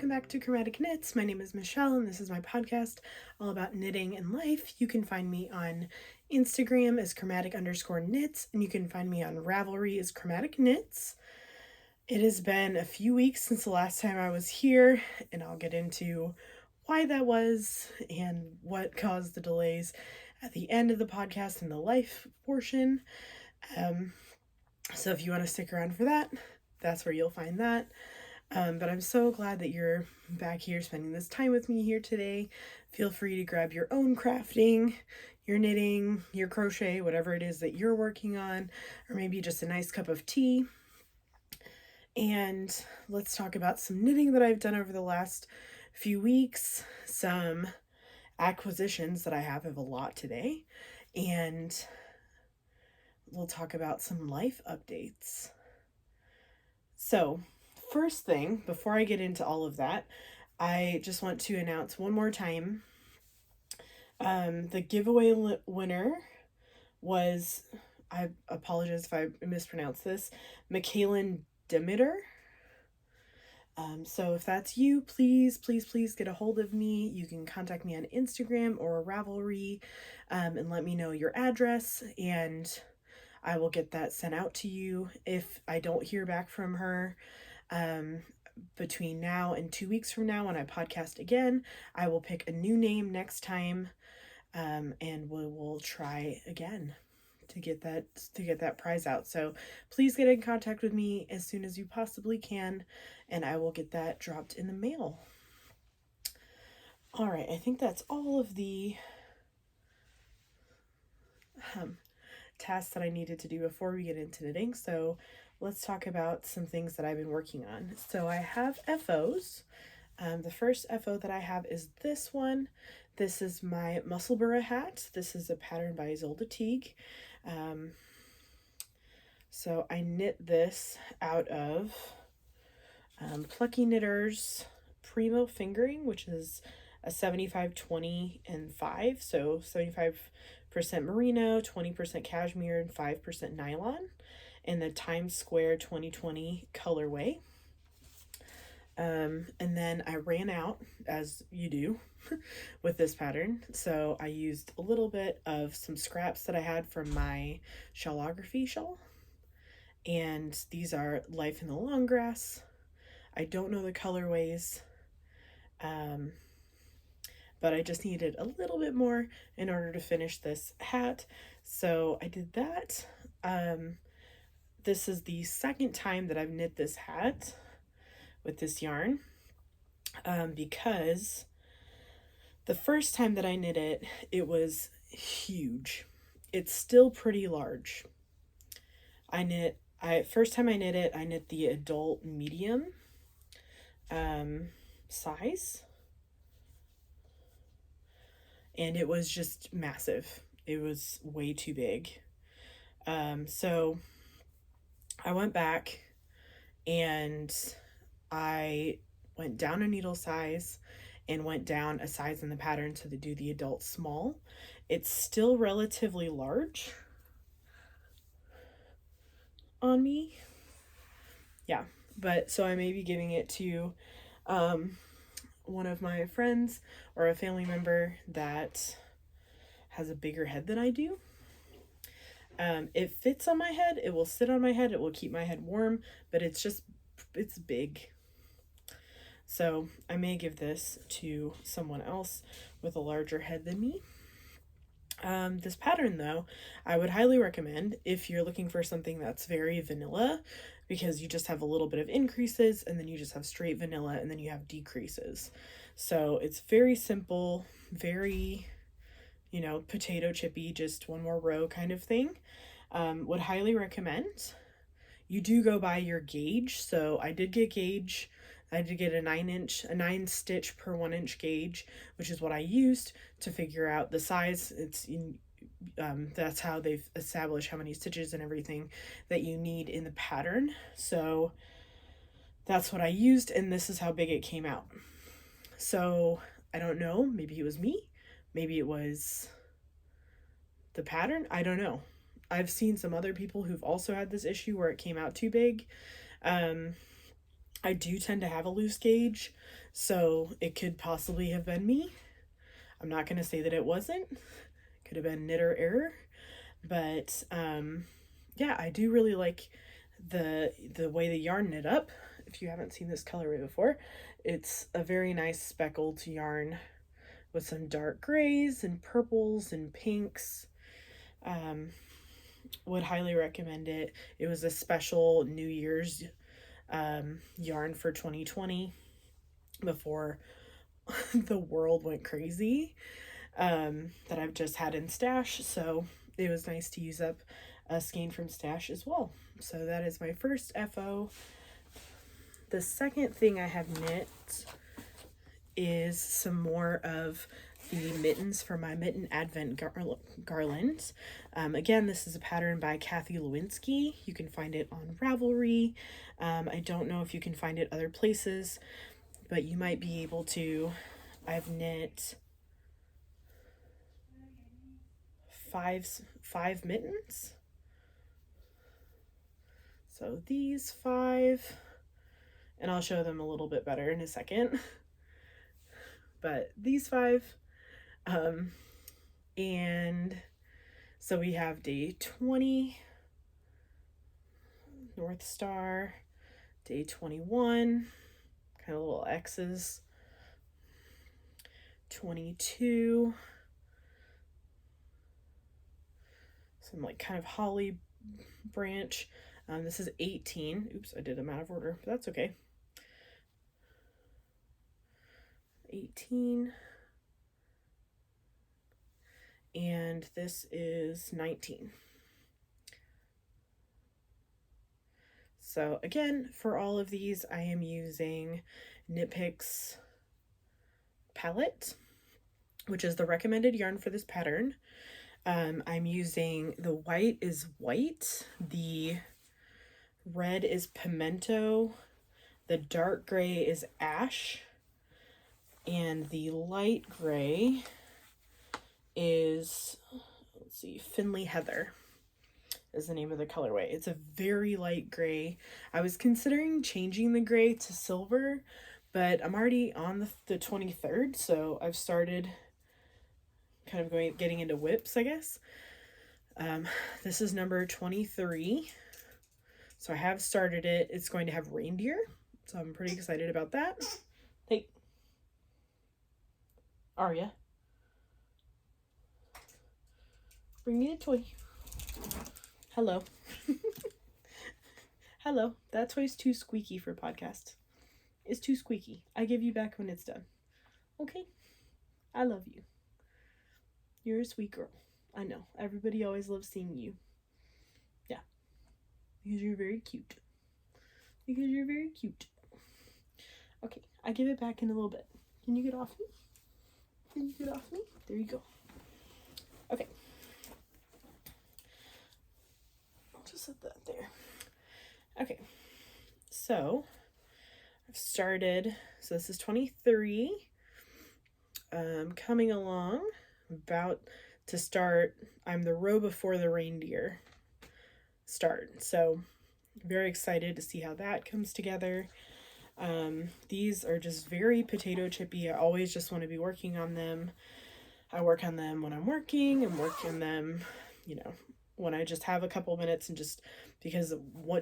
Back to Chromatic Knits. My name is Michelle and this is my podcast all about knitting and life. You can find me on Instagram as chromatic_knits, and you can find me on Ravelry as ChromaticKnits. It has been a few weeks since the last time I was here, and I'll get into why that was and what caused the delays at the end of the podcast and the life portion. So if you want to stick around for that, that's where you'll find that. But I'm so glad that you're back here spending this time with me here today. Feel free to grab your own crafting, your knitting, your crochet, whatever it is that you're working on, or maybe just a nice cup of tea. And let's talk about some knitting that I've done over the last few weeks, some acquisitions that I have a lot today, and we'll talk about some life updates. So, first thing, before I get into all of that, I just want to announce one more time. The giveaway winner was, I apologize if I mispronounced this, Michaelin Demeter. So if that's you, please get a hold of me. You can contact me on Instagram or Ravelry, and let me know your address, and I will get that sent out to you. If I don't hear back from her, between now and 2 weeks from now when I podcast again, I will pick a new name next time, and we will try again to get that prize out. So please get in contact with me as soon as you possibly can, and I will get that dropped in the mail. All right, I think that's all of the tasks that I needed to do before we get into knitting. So let's talk about some things that I've been working on. So I have FOs. The first FO that I have is this one. This is my Muscle Burra Hat. This is a pattern by Isolde Teague. So I knit this out of Plucky Knitter's Primo Fingering, which is a 75, 20, and 5. So 75% merino, 20% cashmere, and 5% nylon, in the Times Square 2020 colorway. And then I ran out, as you do, with this pattern. So I used a little bit of some scraps that I had from my shellography shawl. And these are Life in the Long Grass. I don't know the colorways, but I just needed a little bit more in order to finish this hat. So I did that. This is the second time that I've knit this hat with this yarn, because the first time that I knit it, it was huge. It's still pretty large. First time I knit it, I knit the adult medium size, and it was just massive. It was way too big. So I went back and I went down a needle size and went down a size in the pattern to do the adult small. It's still relatively large on me. Yeah, but so I may be giving it to one of my friends or a family member that has a bigger head than I do. It fits on my head, it will sit on my head, it will keep my head warm, but it's big. So I may give this to someone else with a larger head than me. This pattern, though, I would highly recommend if you're looking for something that's very vanilla, because you just have a little bit of increases and then you just have straight vanilla and then you have decreases. So it's very simple, very, potato chippy, just one more row kind of thing. Would highly recommend. You do go by your gauge. So I did get gauge. I did get a 9 stitch per 1 inch gauge, which is what I used to figure out the size. That's how they've established how many stitches and everything that you need in the pattern. So that's what I used, and this is how big it came out. So I don't know, maybe it was me, maybe it was the pattern, I don't know. I've seen some other people who've also had this issue where it came out too big. I do tend to have a loose gauge, so it could possibly have been me. I'm not going to say that it wasn't. Could have been knitter error. But yeah, I do really like the way the yarn knit up. If you haven't seen this colorway before, it's a very nice speckled yarn with some dark grays and purples and pinks. Would highly recommend it. It was a special New Year's yarn for 2020 before the world went crazy, that I've just had in stash, so it was nice to use up a skein from stash as well. So that is my first FO. The second thing I have knit is some more of the mittens for my mitten advent garland. Again, this is a pattern by Kathy Lewinsky. You can find it on Ravelry. I don't know if you can find it other places, but you might be able to. I've knit five mittens. So these 5, and I'll show them a little bit better in a second. But these 5, and so we have day 20, North Star, day 21, kind of little X's, 22, some like kind of holly branch. This is 18. Oops, I did them out of order, but that's okay. 18. And this is 19. So again, for all of these, I am using Knit Picks palette, which is the recommended yarn for this pattern. I'm using, the white is white, the red is pimento, the dark gray is ash, and the light gray is, let's see, Finley Heather is the name of the colorway. It's a very light gray. I was considering changing the gray to silver, but I'm already on the 23rd, so I've started kind of getting into whips, I guess. This is number 23. So I have started it. It's going to have reindeer, so I'm pretty excited about that. Hey, Arya, bring me a toy. Hello. Hello. That toy's too squeaky for podcast. It's too squeaky. I give you back when it's done. Okay? I love you. You're a sweet girl. I know. Everybody always loves seeing you. Yeah. Because you're very cute. Because you're very cute. Okay. I give it back in a little bit. Can you get off me? Can you get off me? There you go. Okay. I'll just set that there. Okay. So, I've started. So this is 23. Coming along. About to start. I'm the row before the reindeer start, so very excited to see how that comes together. These are just very potato chippy. I always just want to be working on them. I work on them when I'm working and work on them, you know, when I just have a couple minutes, and just because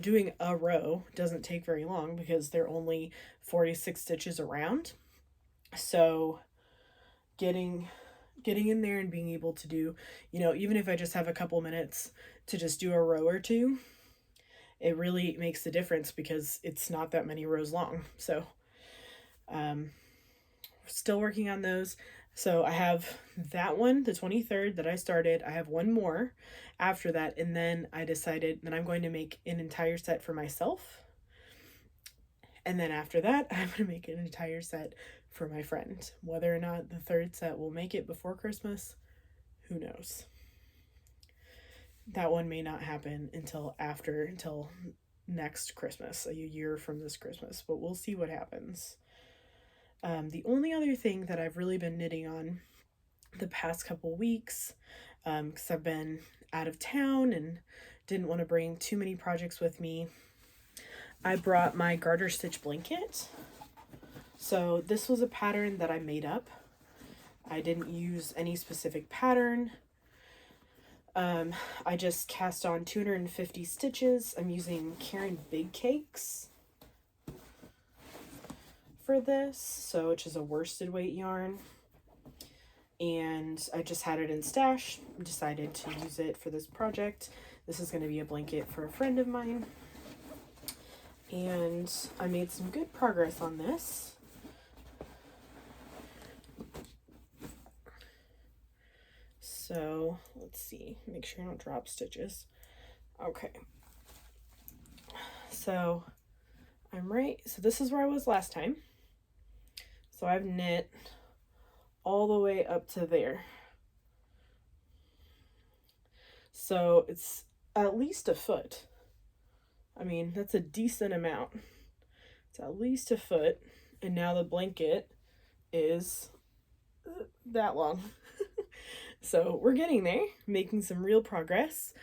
doing a row doesn't take very long because they're only 46 stitches around. So getting in there and being able to do, you know, even if I just have a couple minutes to just do a row or two, it really makes the difference because it's not that many rows long. So still working on those. So I have that one, the 23rd that I started. I have one more after that, and then I decided that I'm going to make an entire set for myself, and then after that I'm going to make an entire set for my friend. Whether or not the third set will make it before Christmas, who knows. That one may not happen until next Christmas, a year from this Christmas, but we'll see what happens. The only other thing that I've really been knitting on the past couple weeks, because I've been out of town and didn't want to bring too many projects with me, I brought my garter stitch blanket. So this was a pattern that I made up. I didn't use any specific pattern. I just cast on 250 stitches. I'm using Caron Big Cakes for this, so which is a worsted weight yarn. And I just had it in stash, decided to use it for this project. This is going to be a blanket for a friend of mine. And I made some good progress on this. So let's see, make sure I don't drop stitches. Okay. So so this is where I was last time. So I've knit all the way up to there. So it's at least a foot. I mean, that's a decent amount. It's at least a foot. And now the blanket is that long. So we're getting there, making some real progress.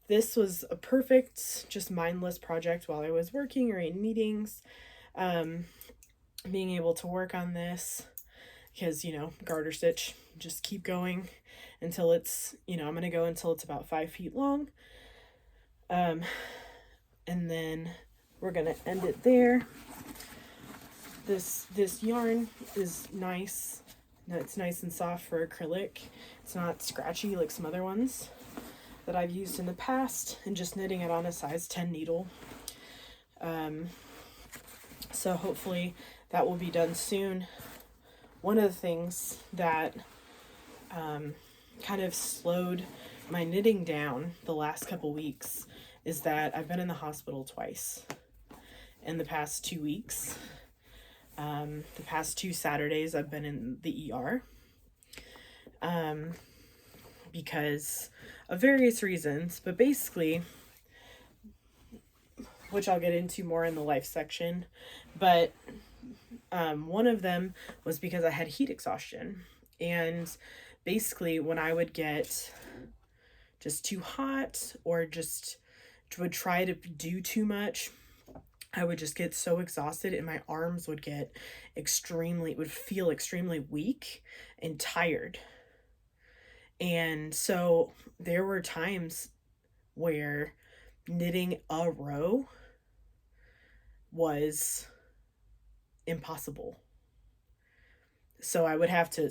This was a perfect, just mindless project while I was working or in meetings. Being able to work on this because, you know, garter stitch, just keep going until it's, you know, I'm going to go until it's about 5 feet long. And then we're going to end it there. This yarn is nice. It's nice and soft for acrylic. It's not scratchy like some other ones that I've used in the past, and just knitting it on a size 10 needle. So hopefully that will be done soon. One of the things that kind of slowed my knitting down the last couple weeks is that I've been in the hospital twice in the past 2 weeks. The past 2 Saturdays I've been in the ER because of various reasons, but basically, which I'll get into more in the life section, but one of them was because I had heat exhaustion. And basically when I would get just too hot or just would try to do too much, I would just get so exhausted and my arms would get would feel extremely weak and tired. And so there were times where knitting a row was impossible. So I would have to,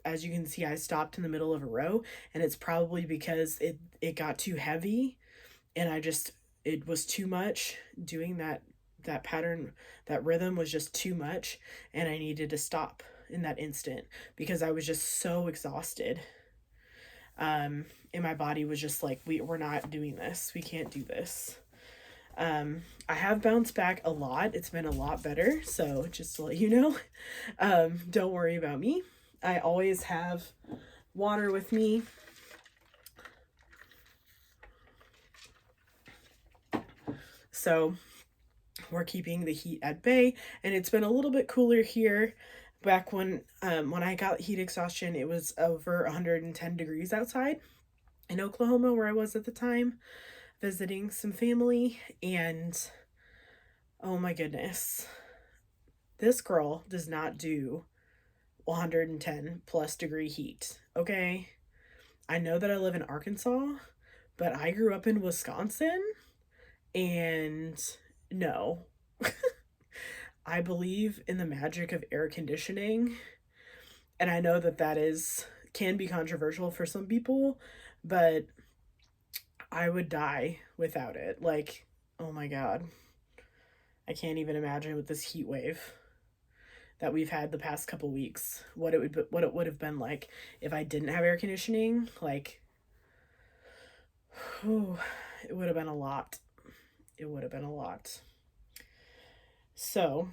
as you can see, I stopped in the middle of a row, and it's probably because it got too heavy and it was too much. Doing that pattern, that rhythm was just too much, and I needed to stop in that instant because I was just so exhausted. And my body was just like, we're not doing this. We can't do this. I have bounced back a lot. It's been a lot better. So just to let you know, don't worry about me. I always have water with me. So we're keeping the heat at bay, and it's been a little bit cooler here. Back when I got heat exhaustion, it was over 110 degrees outside in Oklahoma, where I was at the time, visiting some family. And oh my goodness, this girl does not do 110 plus degree heat. Okay, I know that I live in Arkansas, but I grew up in Wisconsin, and no. I believe in the magic of air conditioning, and I know that can be controversial for some people, but I would die without it. Like, oh my God, I can't even imagine with this heat wave that we've had the past couple weeks, what it would have been like if I didn't have air conditioning. Like, it would have been a lot. It would have been a lot. So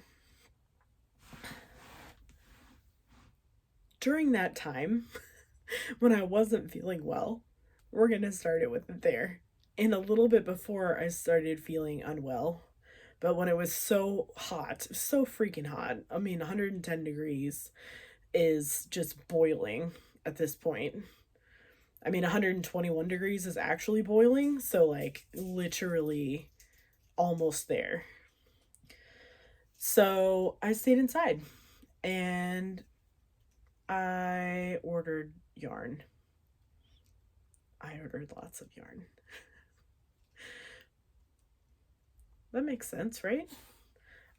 during that time when I wasn't feeling well, we're going to start it with it there. And a little bit before I started feeling unwell, but when it was so hot, so freaking hot, I mean, 110 degrees is just boiling at this point. I mean, 121 degrees is actually boiling, so like literally almost there. So I stayed inside and I ordered yarn. I ordered lots of yarn. That makes sense, right?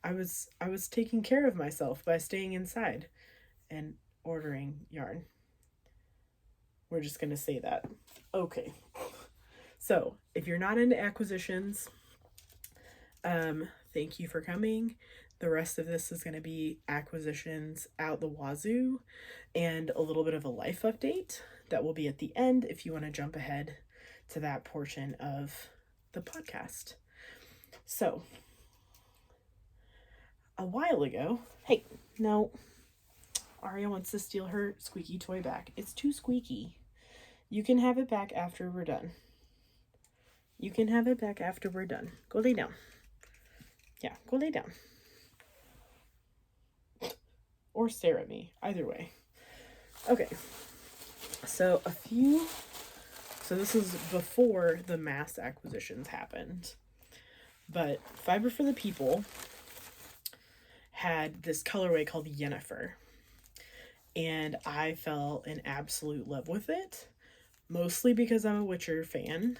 I was taking care of myself by staying inside and ordering yarn. We're just going to say that. Okay. So, if you're not into acquisitions, thank you for coming. The rest of this is going to be acquisitions out the wazoo and a little bit of a life update that will be at the end if you want to jump ahead to that portion of the podcast. So, a while ago, hey, no, Aria wants to steal her squeaky toy back. It's too squeaky. You can have it back after we're done. You can have it back after we're done. Go lay down. Yeah, go lay down. Or stare at me. Either way. Okay. So this is before the mass acquisitions happened. But Fiber for the People had this colorway called Yennefer. And I fell in absolute love with it. Mostly because I'm a Witcher fan.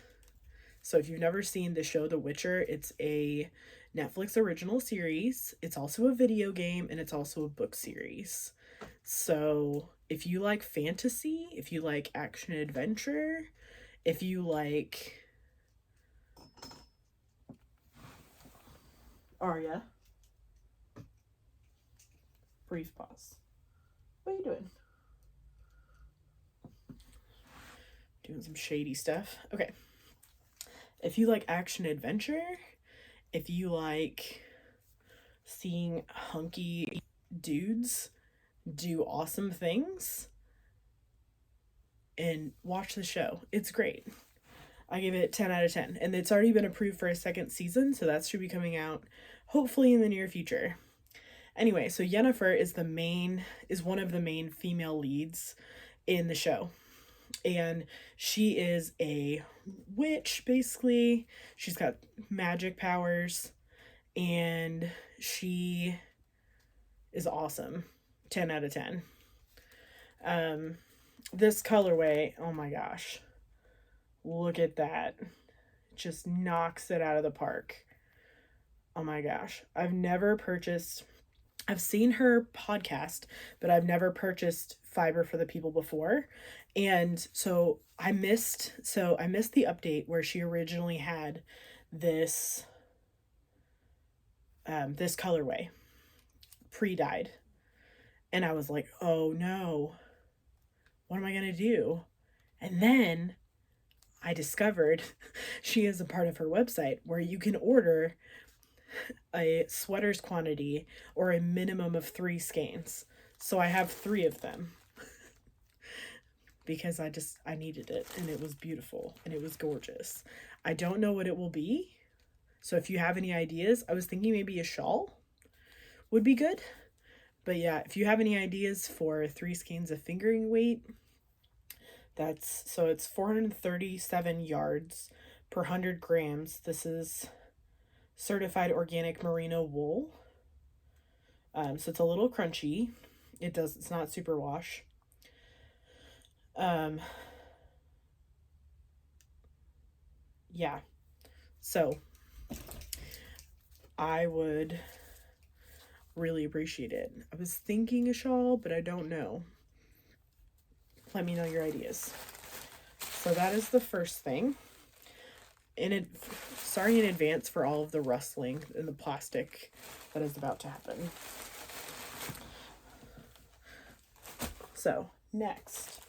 So if you've never seen the show The Witcher, it's a Netflix original series. It's also a video game, and it's also a book series. So if you like fantasy, if you like action adventure, if you like... Aria. Brief pause. What are you doing? Doing some shady stuff. Okay. If you like action adventure, if you like seeing hunky dudes do awesome things, and watch the show. It's great. I give it 10 out of 10. And it's already been approved for a second season, so that should be coming out hopefully in the near future. Anyway, so Yennefer is one of the main female leads in the show. And she is a witch, basically. She's got magic powers, and she is awesome. 10 out of 10. This colorway, oh my gosh. Look at that. Just knocks it out of the park. Oh my gosh. I've seen her podcast, but I've never purchased Fiber for the People before. And so I missed the update where she originally had this this colorway pre-dyed. And I was like, "Oh no. What am I going to do?" And then I discovered she is a part of her website where you can order a sweater's quantity or a minimum of 3 skeins. So I have 3 of them because I needed it, and it was beautiful and it was gorgeous. I don't know what it will be. So if you have any ideas, I was thinking maybe a shawl would be good. But yeah, if you have any ideas for 3 skeins of fingering weight, it's 437 yards per 100 grams. This is certified organic merino wool. So it's a little crunchy. It's not super wash. Yeah. So I would really appreciate it. I was thinking a shawl, but I don't know. Let me know your ideas. So that is the first thing. Sorry in advance for all of the rustling and the plastic that is about to happen. So next,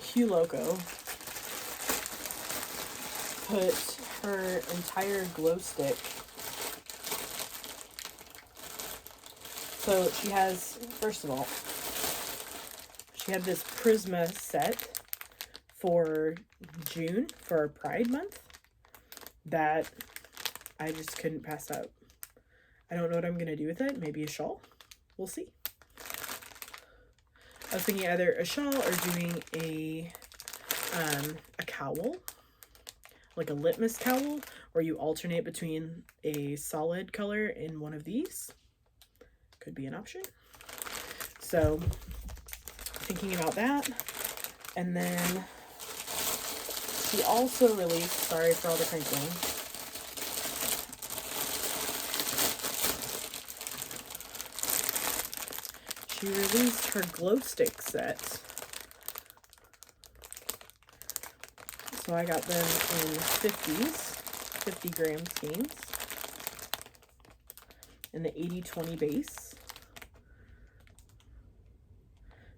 Hugh Loco put her entire glow stick. So she has, first of all, she had this Prisma set for June, for Pride Month, that I just couldn't pass up. I don't know what I'm going to do with it. Maybe a shawl. We'll see. I was thinking either a shawl or doing a cowl, like a litmus cowl, where you alternate between a solid color in one of these. Could be an option. So thinking about that. And then she also released, sorry for all the crinkling, she released her glow stick set. So I got them in 50s, 50 gram skeins, in the 80-20 base.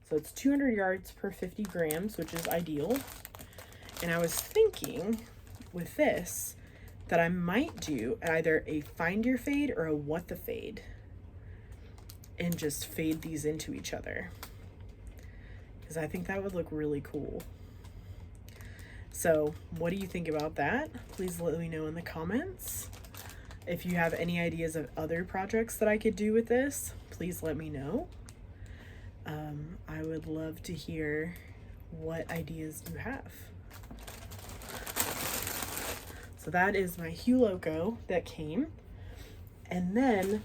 So it's 200 yards per 50 grams, which is ideal. And I was thinking with this that I might do either a find your fade or a what the fade, and just fade these into each other, because I think that would look really cool. So what do you think about that? Please let me know in the comments. If you have any ideas of other projects that I could do with this, please let me know. I would love to hear what ideas you have. So that is my Hugh Loco that came. And then,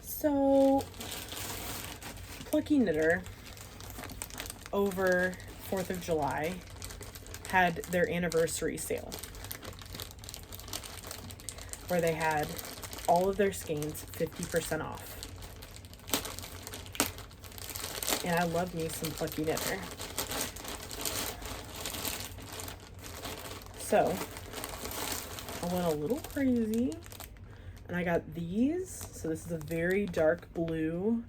so Plucky Knitter over 4th of July had their anniversary sale, where they had all of their skeins 50% off. And I love me some Plucky Knitter. So I went a little crazy and I got these. So this is a very dark blue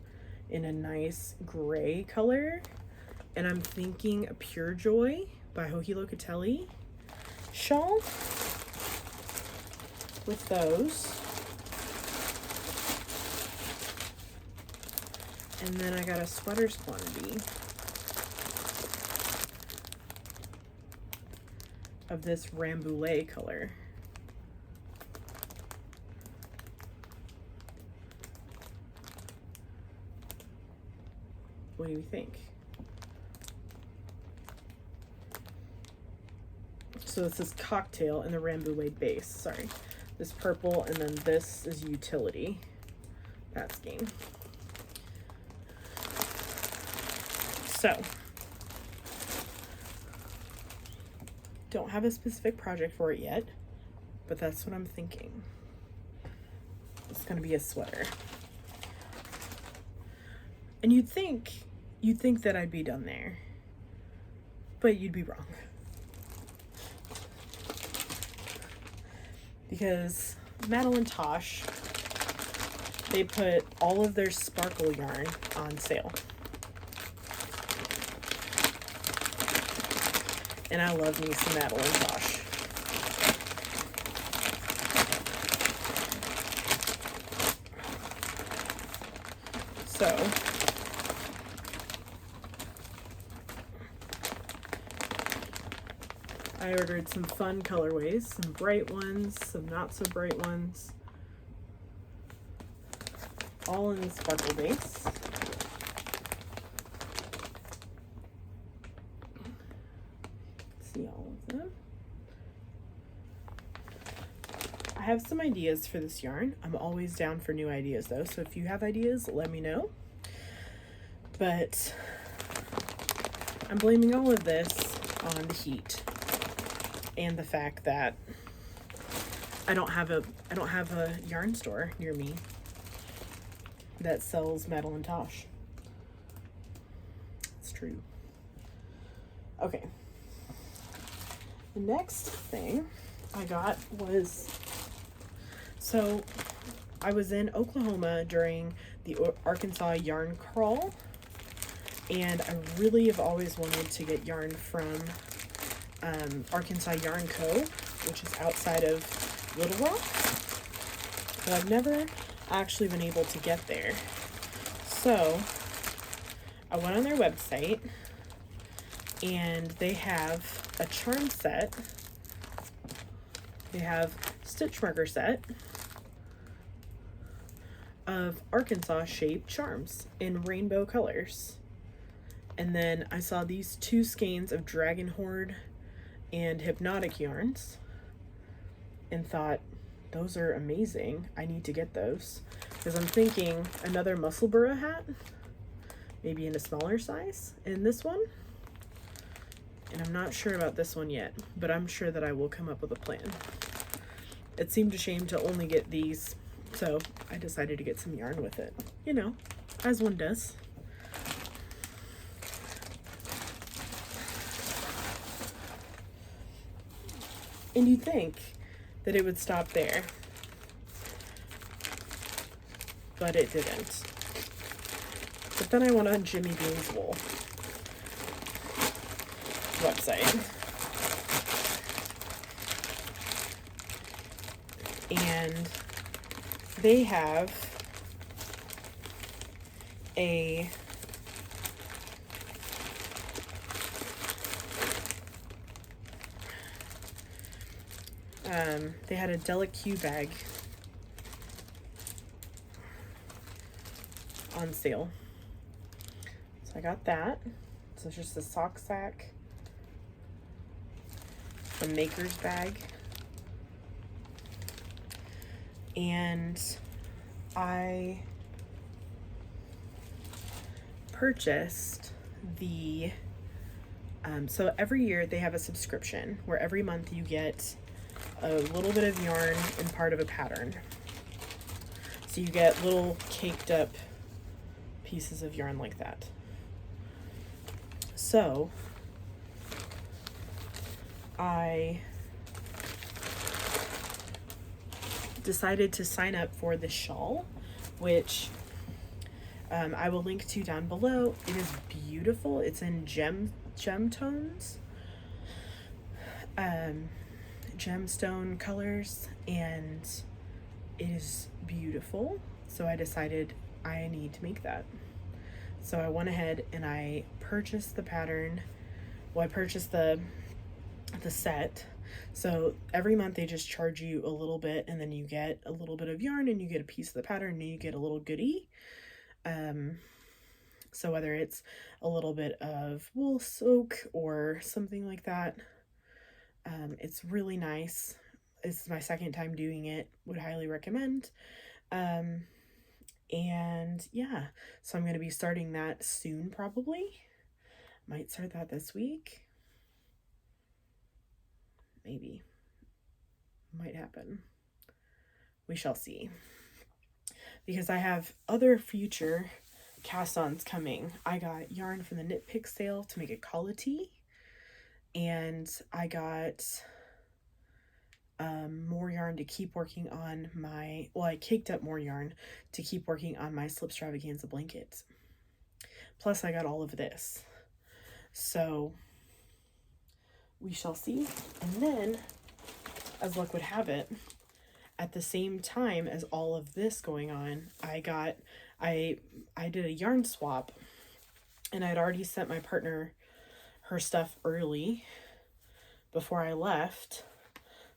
in a nice gray color. And I'm thinking a Pure Joy by Hugh Loco shawl with those. And then I got a sweaters quantity of this Rambouillet color. What do you think? So this is Cocktail and the Rambouillet base. Sorry. This purple, and then this is Utility. That skein. So, don't have a specific project for it yet, but that's what I'm thinking. It's gonna be a sweater. And you'd think that I'd be done there, but you'd be wrong. Because Madeline Tosh, they put all of their sparkle yarn on sale. And I love me some Madeline Tosh. So, I ordered some fun colorways, some bright ones, some not so bright ones, all in the sparkle base. See all of them. I have some ideas for this yarn. I'm always down for new ideas though, so if you have ideas, let me know. But I'm blaming all of this on the heat and the fact that I don't have a yarn store near me that sells Madeline Tosh. It's true. Okay. The next thing I got was, so I was in Oklahoma during the Arkansas yarn crawl, and I really have always wanted to get yarn from Arkansas Yarn Co., which is outside of Little Rock, but I've never actually been able to get there. So I went on their website, and they have a charm set, they have stitch marker set, of Arkansas shaped charms in rainbow colors. And then I saw these 2 skeins of Dragon Horde and Hypnotic yarns and thought, those are amazing. I need to get those. Because I'm thinking another muscle Burra Hat, maybe in a smaller size in this one. And I'm not sure about this one yet, but I'm sure that I will come up with a plan. It seemed a shame to only get these, so I decided to get some yarn with it. You know, as one does. And you'd think that it would stop there, but it didn't. But then I went on Jimmy Bean's Wool website, and they have a they had a Deliq bag on sale. So I got that. So it's just a sock sack, a maker's bag, and I purchased the so every year they have a subscription where every month you get a little bit of yarn and part of a pattern. So you get little caked up pieces of yarn like that. So I decided to sign up for the shawl, which I will link to down below. It is beautiful. It's in gem tones, gemstone colors, and it is beautiful. So I decided I need to make that. So I went ahead and I purchased the pattern. Well, I purchased the set. So every month they just charge you a little bit, and then you get a little bit of yarn and you get a piece of the pattern and you get a little goodie. So whether it's a little bit of wool soak or something like that, it's really nice. This is my second time doing it. Would highly recommend. And yeah, so I'm going to be starting that soon, probably. Might start that this week. Maybe. Might happen. We shall see. Because I have other future cast-ons coming. I got yarn from the Knit Pick sale to make a Clot, and I got more yarn to keep working on my, well, I caked up more yarn to keep working on my Slipstravaganza blankets. Plus I got all of this. So we shall see. And then, as luck would have it, at the same time as all of this going on, I did a yarn swap, and I'd already sent my partner her stuff early before I left.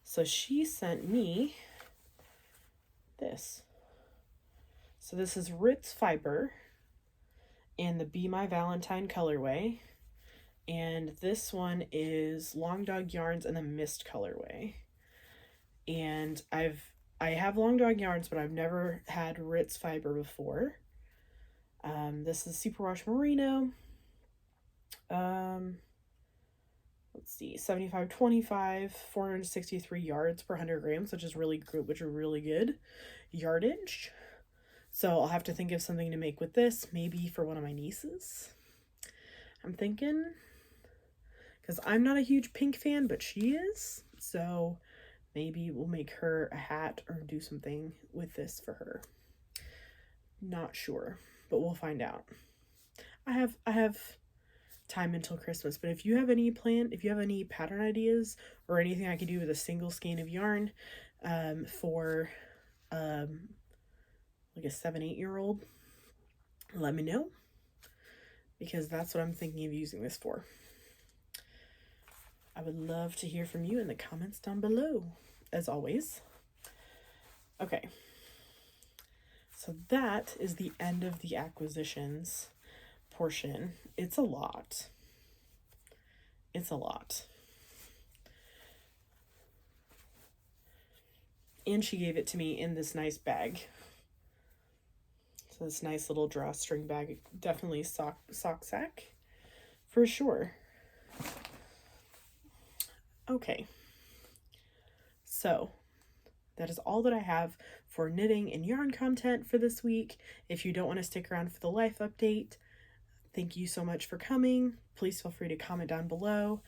So she sent me this. So this is Ritz Fiber in the Be My Valentine colorway. And this one is Long Dog Yarns in the Mist colorway. And I have Long Dog Yarns, but I've never had Ritz Fiber before. This is Superwash Merino. Let's see, 75/25, 463 yards per 100 grams, which is really good yardage. So I'll have to think of something to make with this, maybe for one of my nieces. I'm thinking, because I'm not a huge pink fan, but she is. So maybe we'll make her a hat or do something with this for her. Not sure, but we'll find out. I have time until Christmas, but if you have any pattern ideas or anything I could do with a single skein of yarn for like a 7-8-year-old, let me know, because that's what I'm thinking of using this for. I would love to hear from you in the comments down below, as always. Okay, So that is the end of the acquisitions portion. It's a lot. It's a lot. And she gave it to me in this nice bag. So this nice little drawstring bag, definitely sock sack for sure. Okay. So that is all that I have for knitting and yarn content for this week. If you don't want to stick around for the life update, thank you so much for coming. Please feel free to comment down below.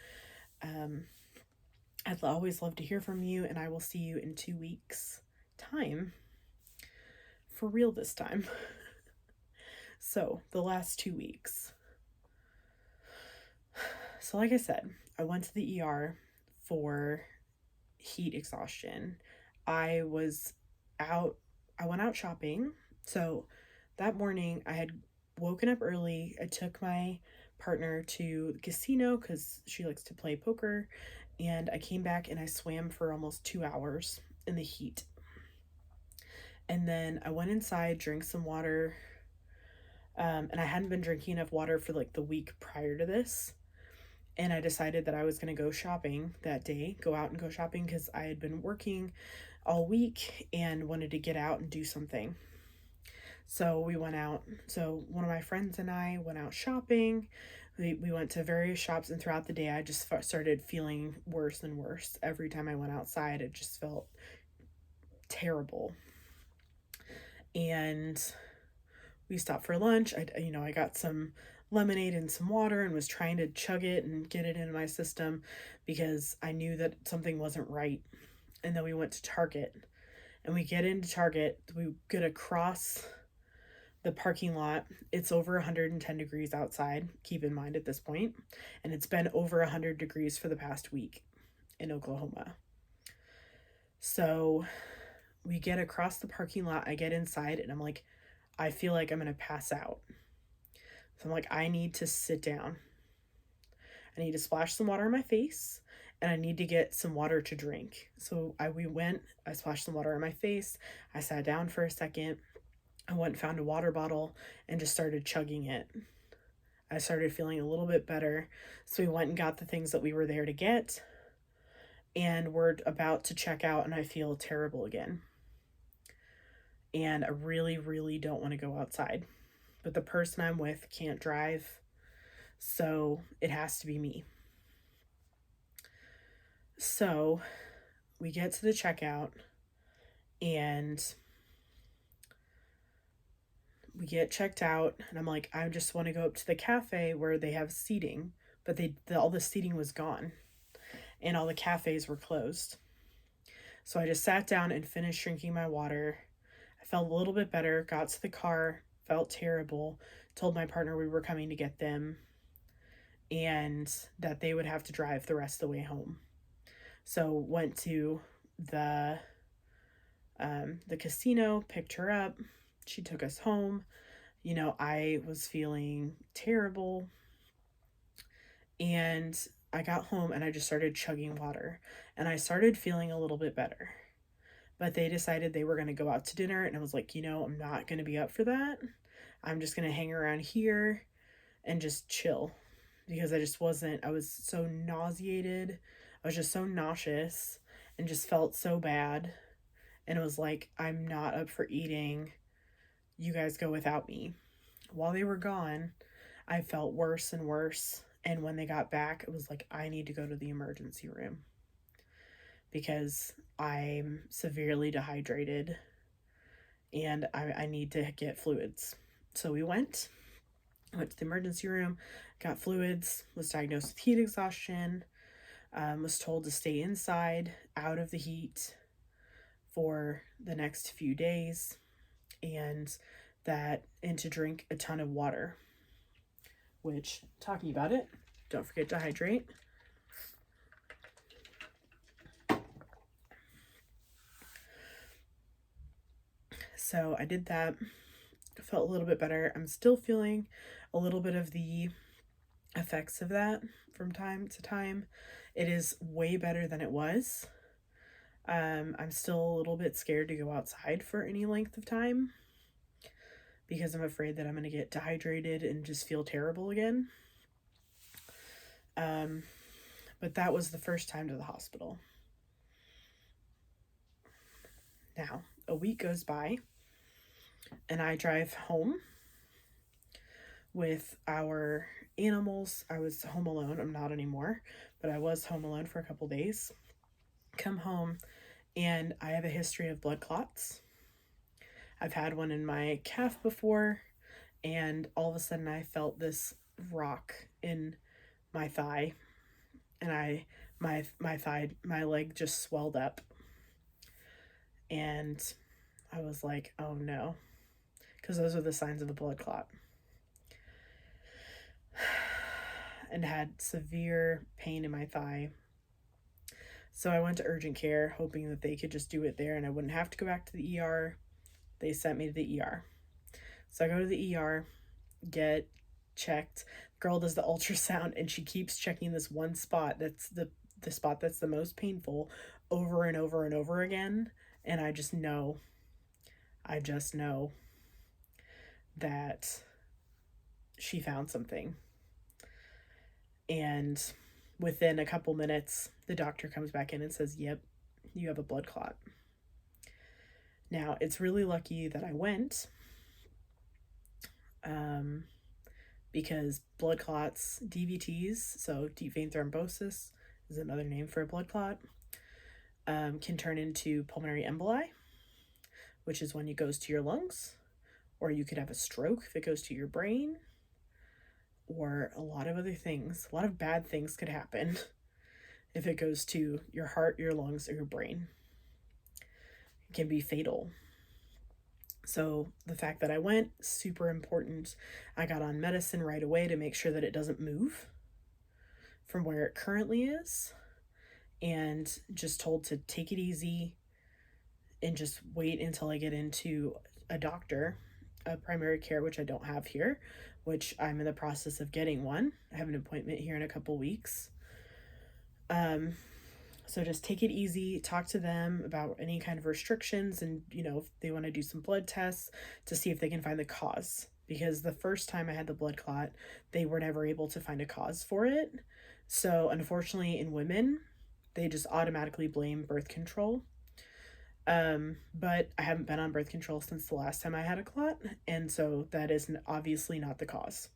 I'd always love to hear from you, and I will see you in 2 weeks' time. For real this time. So, the last 2 weeks. So, like I said, I went to the ER for heat exhaustion. I went out shopping. So, that morning I had woken up early. I took my partner to the casino because she likes to play poker, and I came back and I swam for almost 2 hours in the heat. And then I went inside, drank some water, and I hadn't been drinking enough water for like the week prior to this, and I decided that I was going to go shopping that day, go out and go shopping, because I had been working all week and wanted to get out and do something. So we went out. So one of my friends and I went out shopping. We went to various shops, and throughout the day I just started feeling worse and worse. Every time I went outside, it just felt terrible. And we stopped for lunch. I got some lemonade and some water and was trying to chug it and get it into my system because I knew that something wasn't right. And then we went to Target, and we get into Target. We get across the parking lot. It's over 110 degrees outside, keep in mind at this point, and it's been over 100 degrees for the past week in Oklahoma. So we get across the parking lot. I get inside, and I'm like, I feel like I'm gonna pass out. So I'm like, I need to sit down. I need to splash some water on my face, and I need to get some water to drink. So I splashed some water on my face. I sat down for a second. I went and found a water bottle and just started chugging it. I started feeling a little bit better. So we went and got the things that we were there to get, and we're about to check out, and I feel terrible again. And I really, really don't want to go outside. But the person I'm with can't drive, so it has to be me. So we get to the checkout, and we get checked out, and I'm like, I just want to go up to the cafe where they have seating, but all the seating was gone, and all the cafes were closed. So I just sat down and finished drinking my water. I felt a little bit better, got to the car, felt terrible, told my partner we were coming to get them, and that they would have to drive the rest of the way home. So went to the casino, picked her up. She took us home. I was feeling terrible, and I got home and I just started chugging water, and I started feeling a little bit better. But they decided they were going to go out to dinner, and I was like, I'm not going to be up for that. I'm just going to hang around here and just chill, because I was so nauseated. I was just so nauseous and just felt so bad. And it was like, I'm not up for eating. You guys go without me. While they were gone, I felt worse and worse. And when they got back, it was like, I need to go to the emergency room because I'm severely dehydrated and I need to get fluids. So I went to the emergency room, got fluids, was diagnosed with heat exhaustion, was told to stay inside, out of the heat for the next few days, and to drink a ton of water, which, talking about it, don't forget to hydrate. So I did that, felt a little bit better. I'm still feeling a little bit of the effects of that from time to time. It is way better than it was. I'm still a little bit scared to go outside for any length of time. because I'm afraid that I'm going to get dehydrated and just feel terrible again. But that was the first time to the hospital. Now, a week goes by, and I drive home with our animals. I was home alone. I'm not anymore, but I was home alone for a couple days. Come home, and I have a history of blood clots. I've had one in my calf before, and all of a sudden I felt this rock in my thigh, and my leg just swelled up, and I was like, oh no, because those are the signs of a blood clot, and had severe pain in my thigh. So I went to urgent care, hoping that they could just do it there and I wouldn't have to go back to the ER. They sent me to the ER. So I go to the ER, get checked. Girl does the ultrasound, and she keeps checking this one spot that's the spot that's the most painful over and over and over again. And I just know that she found something. And within a couple minutes, the doctor comes back in and says, yep, you have a blood clot. Now, it's really lucky that I went, because blood clots, DVTs, so deep vein thrombosis is another name for a blood clot, can turn into pulmonary emboli, which is when it goes to your lungs, or you could have a stroke if it goes to your brain, or a lot of other things. A lot of bad things could happen if it goes to your heart, your lungs, or your brain. It can be fatal. So the fact that I went, super important. I got on medicine right away to make sure that it doesn't move from where it currently is, and just told to take it easy and just wait until I get into a doctor, a primary care, which I don't have here, which I'm in the process of getting one. I have an appointment here in a couple weeks. So just take it easy, talk to them about any kind of restrictions, and, if they want to do some blood tests to see if they can find the cause. Because the first time I had the blood clot, they were never able to find a cause for it. So unfortunately, in women, they just automatically blame birth control. But I haven't been on birth control since the last time I had a clot, and so that is obviously not the cause.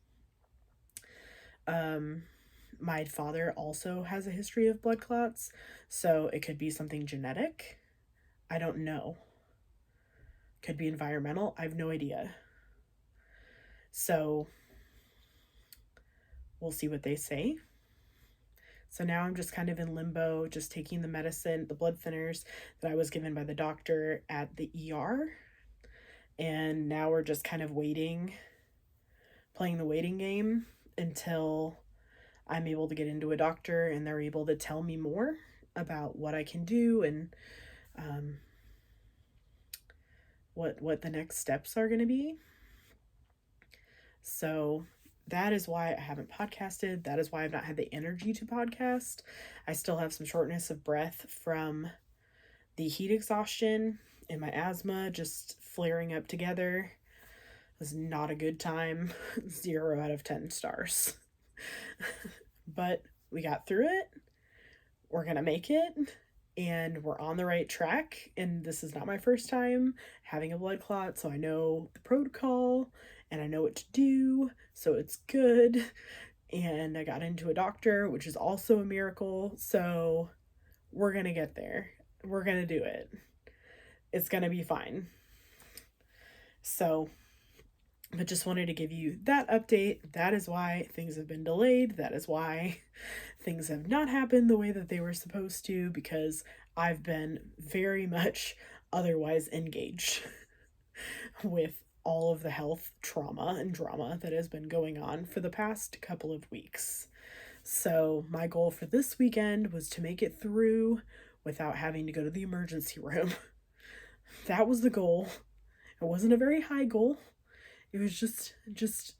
My father also has a history of blood clots, so it could be something genetic. I don't know. Could be environmental. I have no idea. So we'll see what they say. So now I'm just kind of in limbo, just taking the medicine, the blood thinners that I was given by the doctor at the ER. And now we're just kind of waiting, playing the waiting game until I'm able to get into a doctor and they're able to tell me more about what I can do and what the next steps are going to be. So that is why I haven't podcasted. That is why I've not had the energy to podcast. I still have some shortness of breath from the heat exhaustion and my asthma just flaring up together. It was not a good time. 0 out of 10 stars. But we got through it. We're gonna make it, and we're on the right track. And this is not my first time having a blood clot, so I know the protocol and I know what to do, so it's good. And I got into a doctor, which is also a miracle. So we're gonna get there. We're gonna do it. It's gonna be fine. So but just wanted to give you that update. That is why things have been delayed. That is why things have not happened the way that they were supposed to, because I've been very much otherwise engaged with all of the health trauma and drama that has been going on for the past couple of weeks. So my goal for this weekend was to make it through without having to go to the emergency room. That was the goal. It wasn't a very high goal. It was just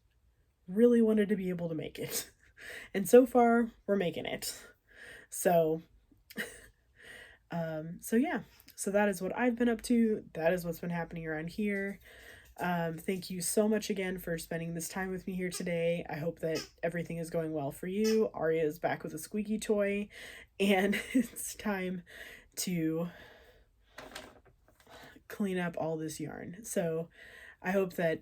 really wanted to be able to make it. And so far, we're making it. So yeah. So that is what I've been up to. That is what's been happening around here. Thank you so much again for spending this time with me here today. I hope that everything is going well for you. Aria is back with a squeaky toy, and it's time to clean up all this yarn. So I hope that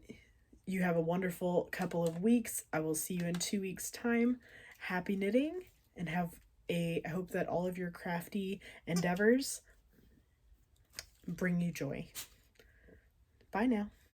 you have a wonderful couple of weeks. I will see you in 2 weeks' time. Happy knitting, and I hope that all of your crafty endeavors bring you joy. Bye now.